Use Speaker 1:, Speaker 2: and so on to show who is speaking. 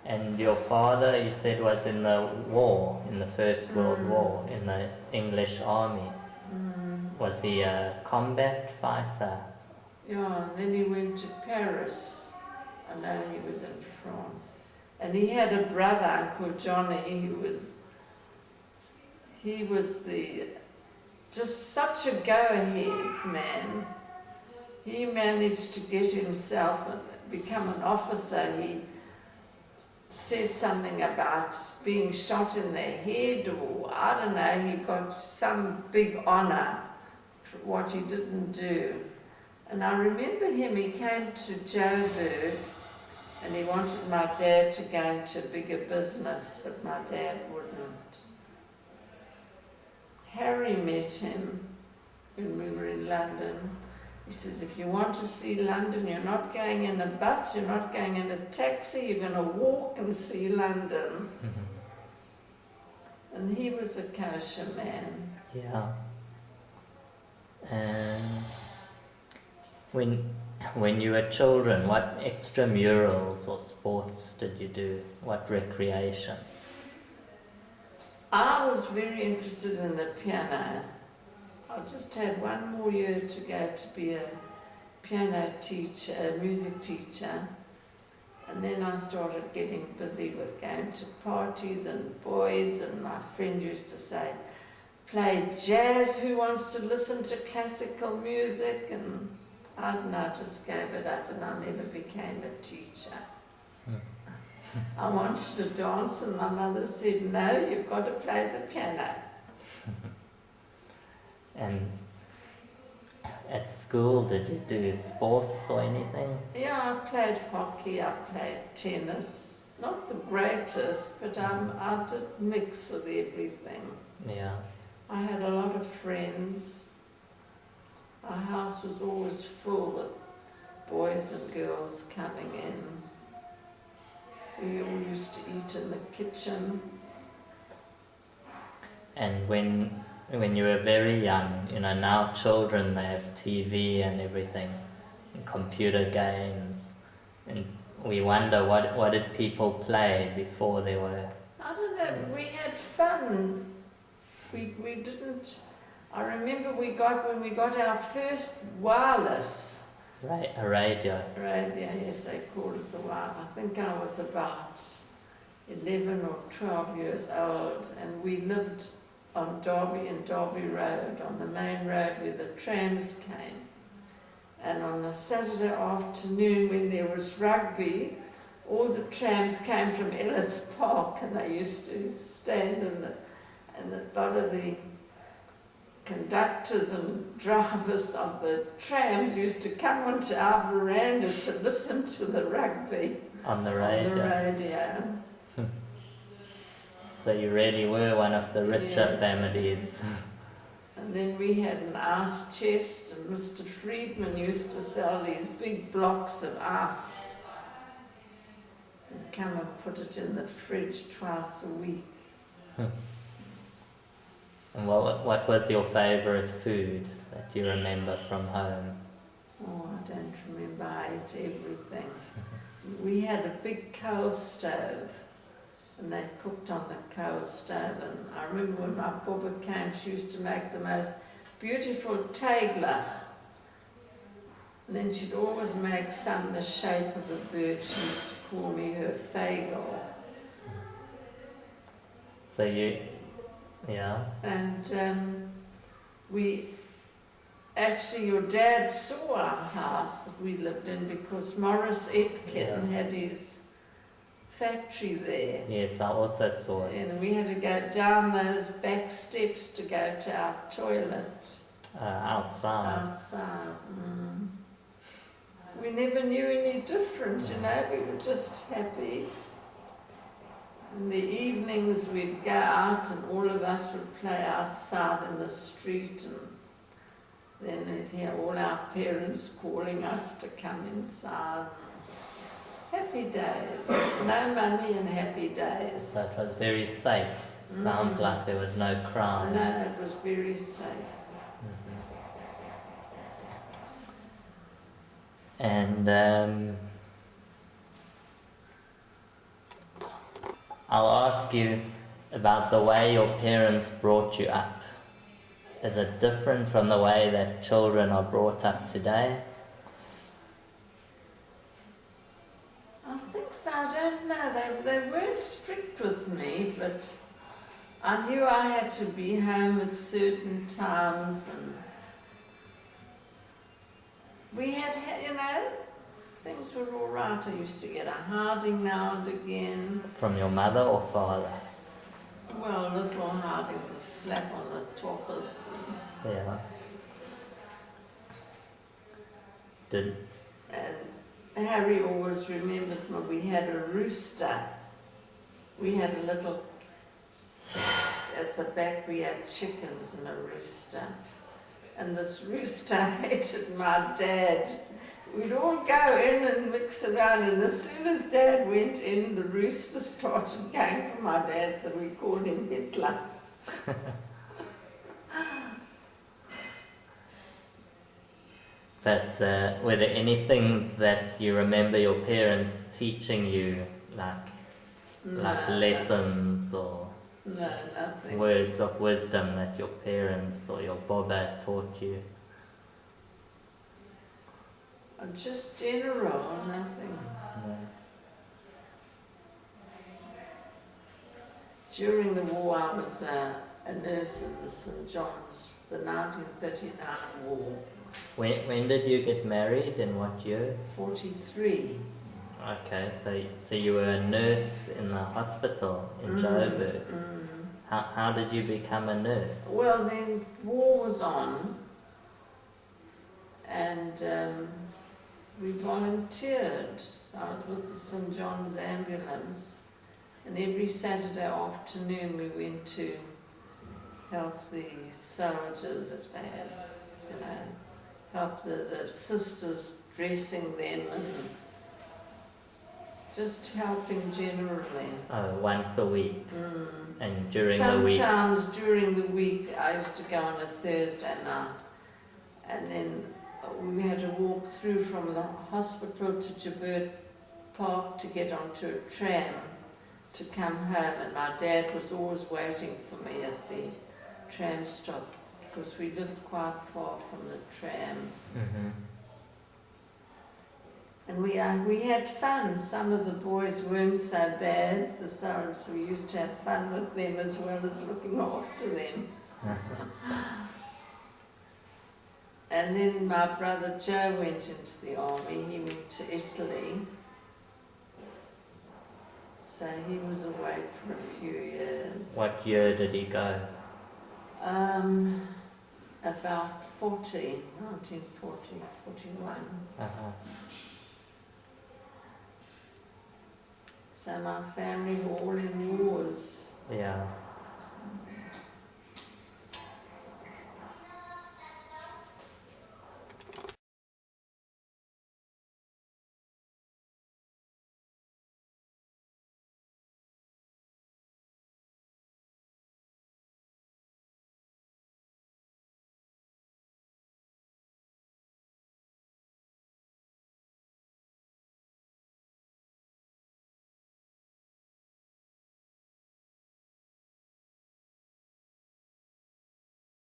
Speaker 1: And your father, you said, was in the war, in the First World War, in the English army. Was he a combat fighter?
Speaker 2: Yeah, and then he went to Paris. I know he was in France. And he had a brother, Uncle Johnny, he was just such a go-ahead man. He managed to get himself and become an officer. He said something about being shot in the head, or I don't know, he got some big honour for what he didn't do. And I remember him, he came to Joburg and he wanted my dad to go into bigger business, but my dad wouldn't. Harry met him when we were in London. He says, if you want to see London, you're not going in a bus, you're not going in a taxi, you're going to walk and see London. And he was a kosher man.
Speaker 1: Yeah. And when you were children, what extramurals or sports did you do? What recreation?
Speaker 2: I was very interested in the piano. I just had one more year to go to be a piano teacher, a music teacher. And then I started getting busy with going to parties and boys, and my friend used to say, play jazz, who wants to listen to classical music? And I don't know, I just gave it up and I never became a teacher. I wanted to dance and my mother said, no, you've got to play the piano.
Speaker 1: And at school, did you do sports or anything?
Speaker 2: Yeah, I played hockey, I played tennis. Not the greatest, but I did mix with everything.
Speaker 1: Yeah.
Speaker 2: I had a lot of friends. Our house was always full with boys and girls coming in. We all used to eat in the kitchen.
Speaker 1: And when you were very young, now children, they have TV and everything, and computer games, and we wonder what did people play before they were...
Speaker 2: I don't know, we had fun. We didn't... I remember when we got our first wireless.
Speaker 1: Right, a radio.
Speaker 2: Radio, yes, they called it the wireless. I think I was about 11 or 12 years old, and we lived on Derby and Derby Road, on the main road where the trams came. And on a Saturday afternoon when there was rugby, all the trams came from Ellis Park, and they used to stand and a lot of the conductors and drivers of the trams used to come onto our veranda to listen to the rugby
Speaker 1: on the radio. So you really were one of the richer
Speaker 2: Yes.
Speaker 1: families.
Speaker 2: And then we had an ice chest, and Mr. Friedman used to sell these big blocks of ice and come and put it in the fridge twice a week.
Speaker 1: And what was your favourite food that you remember from home?
Speaker 2: Oh, I don't remember. I ate everything. We had a big coal stove, and they cooked on the coal stove. And I remember when my bubba came, she used to make the most beautiful teigler. And then she'd always make some the shape of a bird. She used to call me her fagel.
Speaker 1: So you... Yeah.
Speaker 2: And your dad saw our house that we lived in because Morris Etkin had his factory there.
Speaker 1: Yes, I also saw it.
Speaker 2: And we had to go down those back steps to go to our toilet.
Speaker 1: Outside.
Speaker 2: Outside. We never knew any difference, we were just happy. In the evenings we'd go out and all of us would play outside in the street, and then we'd hear all our parents calling us to come inside. Happy days. No money and happy days.
Speaker 1: So it was very safe. Sounds like there was no crime.
Speaker 2: No, it was very safe.
Speaker 1: And I'll ask you about the way your parents brought you up. Is it different from the way that children are brought up today?
Speaker 2: I think so, I don't know. They weren't strict with me, but I knew I had to be home at certain times, and we had, things were all right. I used to get a harding now and again.
Speaker 1: From your mother or father?
Speaker 2: Well, a little harding, a slap on the toffers.
Speaker 1: Yeah.
Speaker 2: And Harry always remembers when we had a rooster. We had a little, at the back we had chickens and a rooster. And this rooster hated my dad. We'd all go in and mix around, and as soon as Dad went in, the rooster started going for my dad, so we called him Hitler.
Speaker 1: But were there any things that you remember your parents teaching you, like lessons or
Speaker 2: No, nothing.
Speaker 1: words of wisdom that your parents or your Boba taught you?
Speaker 2: Just general, nothing.
Speaker 1: No.
Speaker 2: During the war, I was a nurse at the St. John's, the 1939 war.
Speaker 1: When did you get married? In what year?
Speaker 2: 43.
Speaker 1: Okay, so you were a nurse in the hospital in Joburg. How did you become a nurse?
Speaker 2: Well, then war was on, and we volunteered. So I was with the St. John's ambulance, and every Saturday afternoon we went to help the soldiers if they had, help the sisters dressing them and just helping generally.
Speaker 1: Oh, once a week. And during the week?
Speaker 2: Sometimes during the week I used to go on a Thursday night, and then we had to walk through from the hospital to Joburg Park to get onto a tram to come home, and my dad was always waiting for me at the tram stop because we lived quite far from the tram. And we had fun. Some of the boys weren't so bad, so we used to have fun with them as well as looking after them. And then my brother Joe went into the army. He went to Italy. So he was away for a few years.
Speaker 1: What year did he go?
Speaker 2: About 1940, 41. So my family were all in wars.
Speaker 1: Yeah.